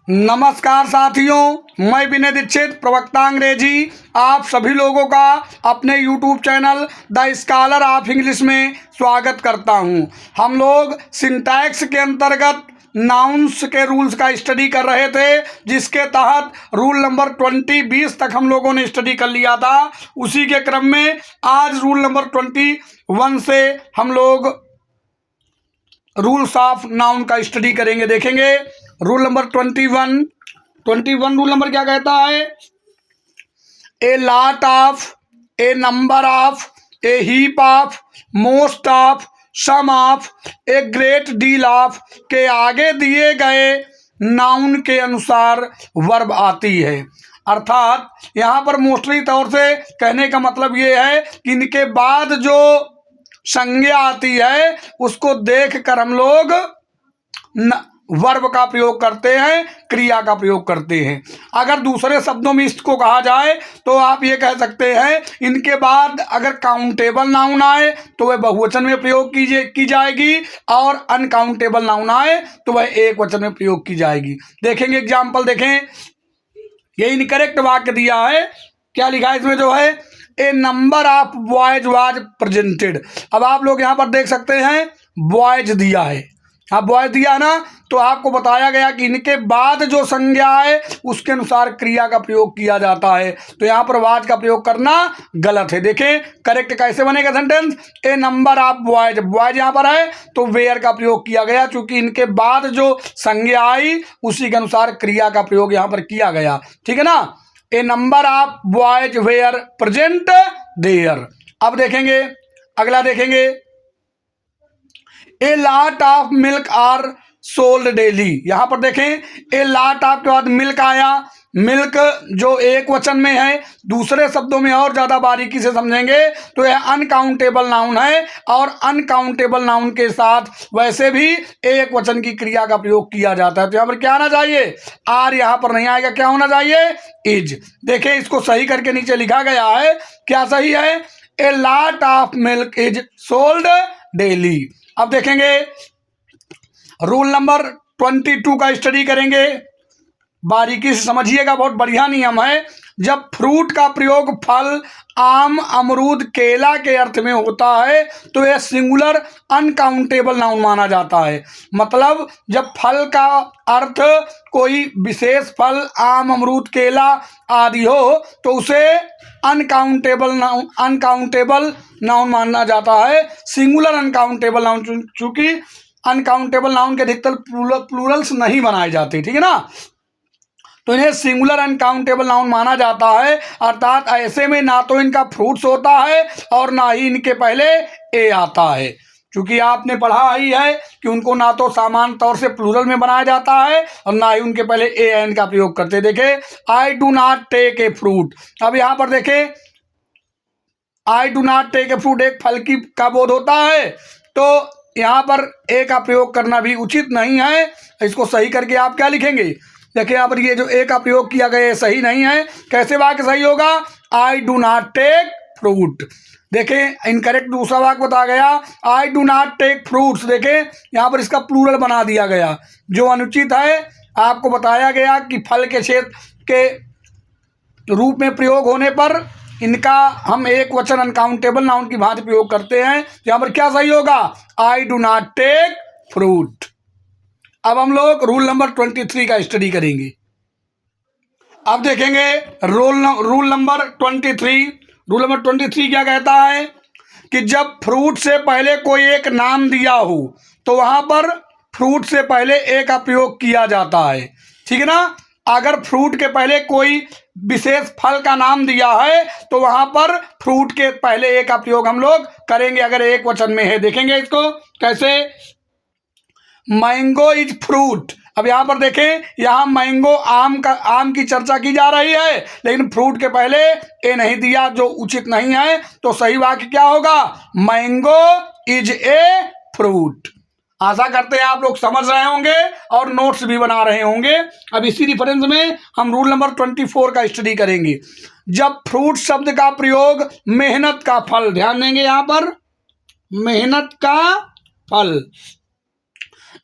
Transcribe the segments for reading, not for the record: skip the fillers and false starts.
नमस्कार साथियों, मैं विनय दीक्षित प्रवक्ता अंग्रेजी आप सभी लोगों का अपने YouTube channel the scholar of English में स्वागत करता हूं। हम लोग सिंटैक्स के अंतर्गत नाउन्स के रूल्स का स्टडी कर रहे थे, जिसके तहत रूल नंबर 20 तक हम लोगों ने स्टडी कर लिया था। उसी के क्रम में आज रूल नंबर 21 से हम लोग रूल्स ऑफ नाउन का स्टडी करेंगे। देखेंगे रूल नंबर 21 रूल नंबर क्या कहता है? A lot of, a number of, a heap of, most of, some of, a great deal of के आगे दिए गए नाउन के अनुसार वर्ब आती है। अर्थात यहाँ पर मोस्टली तौर से कहने का मतलब ये है कि इनके बाद जो संज्ञा आती है उसको देखकर हम लोग वर्ब का प्रयोग करते हैं, क्रिया का प्रयोग करते हैं। अगर दूसरे शब्दों में इसको कहा जाए तो आप ये कह सकते हैं, इनके बाद अगर काउंटेबल नाउन आए तो वह बहुवचन में प्रयोग की जाएगी, और अनकाउंटेबल नाउन आए तो वह एक वचन में प्रयोग की जाएगी। देखेंगे एग्जाम्पल, देखें। ये इनकरेक्ट वाक्य दिया है। क्या लिखा है इसमें? जो है a number of boys was presented. अब आप लोग यहाँ पर देख सकते हैं बॉयज दिया है। अब बॉयज दिया ना, तो आपको बताया गया कि इनके बाद जो संज्ञा है उसके अनुसार क्रिया का प्रयोग किया जाता है। तो यहाँ पर वाज का प्रयोग करना गलत है। देखें करेक्ट कैसे बनेगा sentence. A number of boys, boys यहाँ पर है तो वेयर का प्रयोग किया गया, क्योंकि इनके बाद जो संज्ञा आई उसी के अनुसार क्रिया का प्रयोग यहाँ पर किया गया। ठीक है ना। A number of boys were present there. अब देखेंगे अगला, देखेंगे a lot of milk are sold daily. यहां पर देखें ए लॉट ऑफ के बाद मिल्क आया। मिल्क जो एक वचन में है, दूसरे शब्दों में और ज्यादा बारीकी से समझेंगे तो यह अनकाउंटेबल नाउन है, और अनकाउंटेबल नाउन के साथ वैसे भी एक वचन की क्रिया का प्रयोग किया जाता है। तो यहां पर क्या आना चाहिए? आर यहां पर नहीं आएगा, क्या होना चाहिए? इज। देखें इसको सही करके नीचे लिखा गया है। क्या सही है? A lot of milk is sold daily. अब देखेंगे रूल नंबर 22 का स्टडी करेंगे। बारीकी से समझिएगा, बहुत बढ़िया नियम है। जब फ्रूट का प्रयोग फल, आम, अमरूद, केला के अर्थ में होता है तो यह सिंगुलर अनकाउंटेबल नाउन माना जाता है। मतलब जब फल का अर्थ कोई विशेष फल, आम, अमरूद, केला आदि हो तो उसे अनकाउंटेबल नाउन माना जाता है, सिंगुलर अनकाउंटेबल नाउन। चूंकि अनकाउंटेबल नाउन के अधिकतर प्लूरल्स नहीं बनाए जाते, ठीक है ना, तो इन्हें सिंगुलर अनकाउंटेबल नाउन माना जाता है। अर्थात ऐसे में ना तो इनका फ्रूट्स होता है और ना ही इनके पहले ए आता है। क्योंकि आपने पढ़ा ही है कि उनको ना तो सामान्य तौर से प्लूरल में बनाया जाता है और ना ही उनके पहले ए एन का प्रयोग करते। देखे I do not take a fruit. अब यहाँ पर देखे I do not take a fruit एक फल की का बोध होता है, तो यहाँ पर ए का प्रयोग करना भी उचित नहीं है। इसको सही करके आप क्या लिखेंगे? देखिए यहाँ पर ये जो ए का प्रयोग किया गया है सही नहीं है। कैसे वाक्य सही होगा? I do not take fruit. देखें इनकरेक्ट दूसरा वाक्य बता गया, I do not take fruits. देखें यहाँ पर इसका प्लूरल बना दिया गया, जो अनुचित है। आपको बताया गया कि फल के क्षेत्र के रूप में प्रयोग होने पर इनका हम एक वचन अनकाउंटेबल नाउन की भांति प्रयोग करते हैं। यहाँ पर क्या सही होगा? I do not take fruit. अब हम लोग रूल नंबर 23 का स्टडी करेंगे। अब देखेंगे रूल नंबर 23। रूल नंबर 23 क्या कहता है कि जब फ्रूट से पहले कोई एक नाम दिया हो तो वहां पर फ्रूट से पहले ए का प्रयोग किया जाता है। ठीक है ना। अगर फ्रूट के पहले कोई विशेष फल का नाम दिया है तो वहां पर फ्रूट के पहले ए का प्रयोग हम लोग करेंगे, अगर एक वचन में है। देखेंगे इसको कैसे। Mango is fruit. अब यहाँ पर देखें, यहाँ मैंगो आम की चर्चा की जा रही है, लेकिन फ्रूट के पहले ए नहीं दिया, जो उचित नहीं है। तो सही वाक्य क्या होगा? Mango is a fruit. आशा करते हैं आप लोग समझ रहे होंगे और नोट्स भी बना रहे होंगे। अब इसी रिफरेंस में हम रूल नंबर 24 का स्टडी करेंगे। जब फ्रूट शब्द का प्रयोग मेहनत का फल, ध्यान देंगे यहाँ पर मेहनत का फल,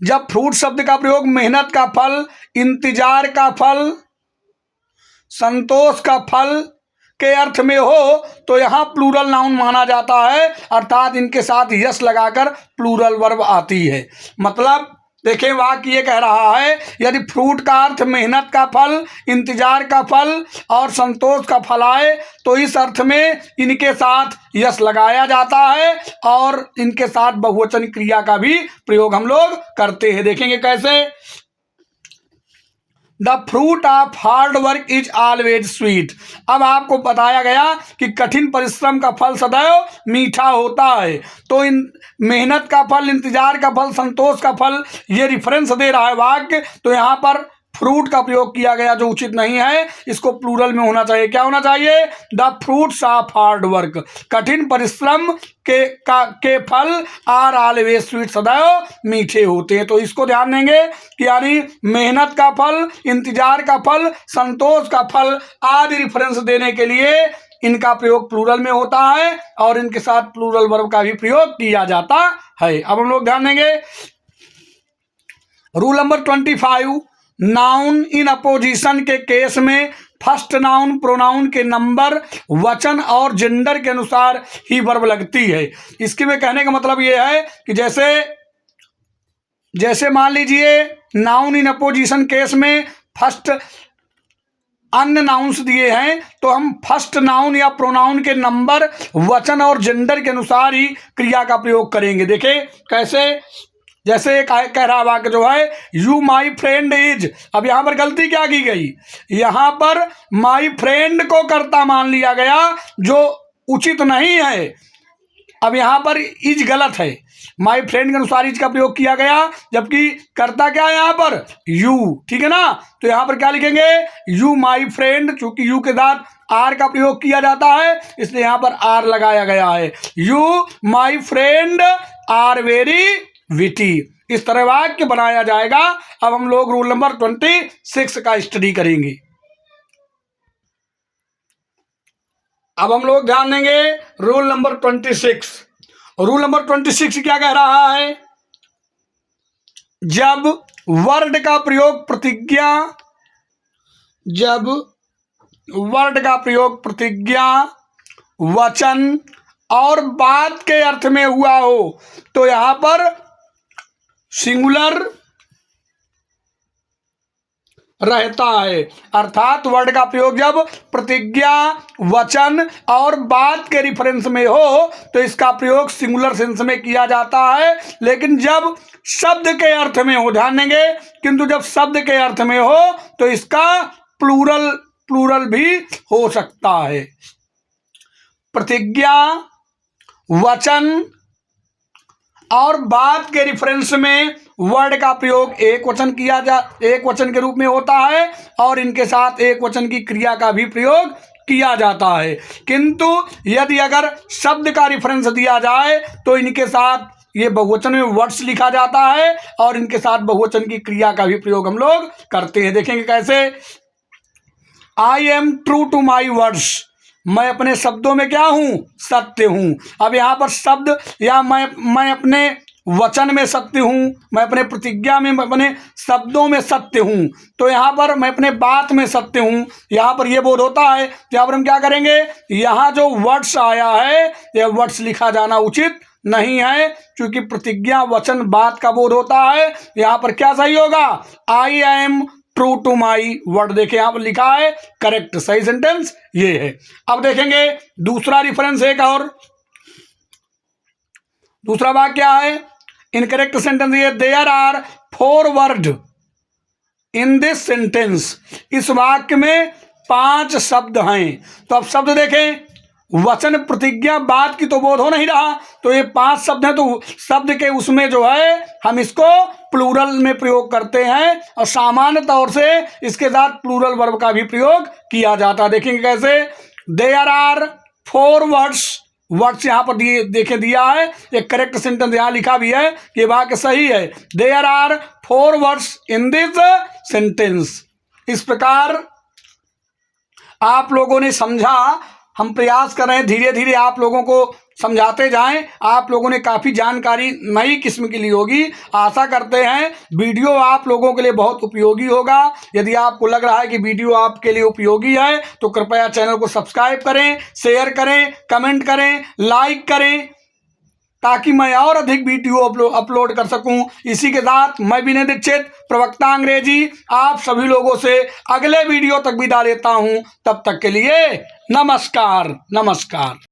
जब फ्रूट शब्द का प्रयोग मेहनत का फल, इंतजार का फल, संतोष का फल के अर्थ में हो तो यहाँ प्लूरल नाउन माना जाता है, अर्थात इनके साथ यस लगाकर प्लूरल वर्ब आती है। मतलब देखिए वाक्य ये कह रहा है, यदि फ्रूट का अर्थ मेहनत का फल, इंतजार का फल और संतोष का फल आए तो इस अर्थ में इनके साथ यस लगाया जाता है और इनके साथ बहुवचन क्रिया का भी प्रयोग हम लोग करते हैं। देखेंगे कैसे। The fruit of hard work is always sweet. अब आपको बताया गया कि कठिन परिश्रम का फल सदैव मीठा होता है। तो इन मेहनत का फल, इंतजार का फल, संतोष का फल, ये रिफरेंस दे रहा है वाक्य। तो यहाँ पर फ्रूट का प्रयोग किया गया जो उचित नहीं है, इसको प्लूरल में होना चाहिए। क्या होना चाहिए? The fruits of hard work, कठिन परिश्रम के फल आर ऑलवेज स्वीट, सदैव मीठे होते हैं। तो इसको ध्यान देंगे कि यानी मेहनत का फल, इंतजार का फल, संतोष का फल आदि रिफरेंस देने के लिए इनका प्रयोग प्लूरल में होता है और इनके साथ प्लूरल वर्ब का भी प्रयोग किया जाता है। अब हम लोग ध्यान देंगे rule number 25, noun in opposition के केस में फर्स्ट नाउन प्रोनाउन के नंबर, वचन और जेंडर के अनुसार ही वर्ब लगती है। इसके में कहने का मतलब ये है कि जैसे मान लीजिए नाउन इन अपोजिशन केस में फर्स्ट अन्य नाउन्स दिए हैं तो हम फर्स्ट नाउन या प्रोनाउन के नंबर, वचन और जेंडर के अनुसार ही क्रिया का प्रयोग करेंगे। देखें कैसे। जैसे कह रहा वाक्य जो है यू माई फ्रेंड इज, अब यहाँ पर गलती क्या की गई, यहाँ पर माई फ्रेंड को कर्ता मान लिया गया जो उचित नहीं है। अब यहाँ पर इज गलत है, माई फ्रेंड के अनुसार इज का प्रयोग किया गया, जबकि कर्ता क्या है यहाँ पर? यू, ठीक है ना। तो यहाँ पर क्या लिखेंगे? यू माई फ्रेंड, चूंकि यू के साथ आर का प्रयोग किया जाता है इसलिए यहाँ पर आर लगाया गया है। You my friend are very witty, इस तरह वाक्य बनाया जाएगा। अब हम लोग रूल नंबर 26 का स्टडी करेंगे। अब हम लोग ध्यान देंगे रूल नंबर 26। रूल नंबर 26 क्या कह रहा है? जब वर्ड का प्रयोग प्रतिज्ञा, वचन और बात के अर्थ में हुआ हो तो यहां पर सिंगुलर रहता है। अर्थात वर्ड का प्रयोग जब प्रतिज्ञा, वचन और बात के रिफरेंस में हो तो इसका प्रयोग सिंगुलर सेंस में किया जाता है, लेकिन जब शब्द के अर्थ में हो, ध्यान देंगे, किंतु जब शब्द के अर्थ में हो तो इसका प्लूरल भी हो सकता है। प्रतिज्ञा, वचन और बात के रिफरेंस में वर्ड का प्रयोग एक वचन के रूप में होता है और इनके साथ एक वचन की क्रिया का भी प्रयोग किया जाता है। किंतु यदि अगर शब्द का रिफरेंस दिया जाए तो इनके साथ ये बहुवचन में वर्ड्स लिखा जाता है और इनके साथ बहुवचन की क्रिया का भी प्रयोग हम लोग करते हैं। देखेंगे कैसे। I am true to my words, मैं अपने शब्दों में क्या हूं? सत्य हूं। अब यहाँ पर शब्द या मैं अपने वचन में सत्य हूं, मैं अपने प्रतिज्ञा में, अपने शब्दों में सत्य हूं। तो यहाँ पर मैं अपने बात में सत्य हूं, यहाँ पर ये बोध होता है। तो यहाँ पर हम क्या करेंगे, यहाँ जो वर्ड्स आया है यह वर्ड्स लिखा जाना उचित नहीं है, क्योंकि प्रतिज्ञा, वचन, बात का बोध होता है। यहाँ पर क्या सही होगा? I am true to my word. देखें यहाँ पर लिखा है करेक्ट, सही सेंटेंस ये है। अब देखेंगे दूसरा रिफरेंस एक और, दूसरा वाक्य क्या है? इनकरेक्ट सेंटेंस ये, there are 4 word in this sentence, इस वाक्य में 5 शब्द हैं। तो अब शब्द देखें, वचन, प्रतिज्ञा, बात की तो बोध हो नहीं रहा, तो ये 5 शब्द हैं। तो शब्द के उसमें जो है हम इसको प्लूरल में प्रयोग करते हैं और सामान्य तौर से इसके साथ प्लूरल वर्ब का भी प्रयोग किया जाता है। देखेंगे कैसे। देयर आर 4 वर्ड्स यहाँ पर दिया है, एक करेक्ट सेंटेंस यहाँ लिखा भी है कि वाक्य सही है। There are 4 words in this sentence. इस प्रकार आप लोगों ने समझा हम प्रयास कर रहे हैं, धीरे धीरे आप लोगों को समझाते जाएं। आप लोगों ने काफ़ी जानकारी नई किस्म की ली होगी। आशा करते हैं वीडियो आप लोगों के लिए बहुत उपयोगी होगा। यदि आपको लग रहा है कि वीडियो आपके लिए उपयोगी है तो कृपया चैनल को सब्सक्राइब करें, शेयर करें, कमेंट करें, लाइक करें, ताकि मैं और अधिक वीडियो अपलोड कर सकूं। इसी के साथ मैं विनय दीक्षित, प्रवक्ता अंग्रेजी, आप सभी लोगों से अगले वीडियो तक विदा लेता हूं। तब तक के लिए नमस्कार।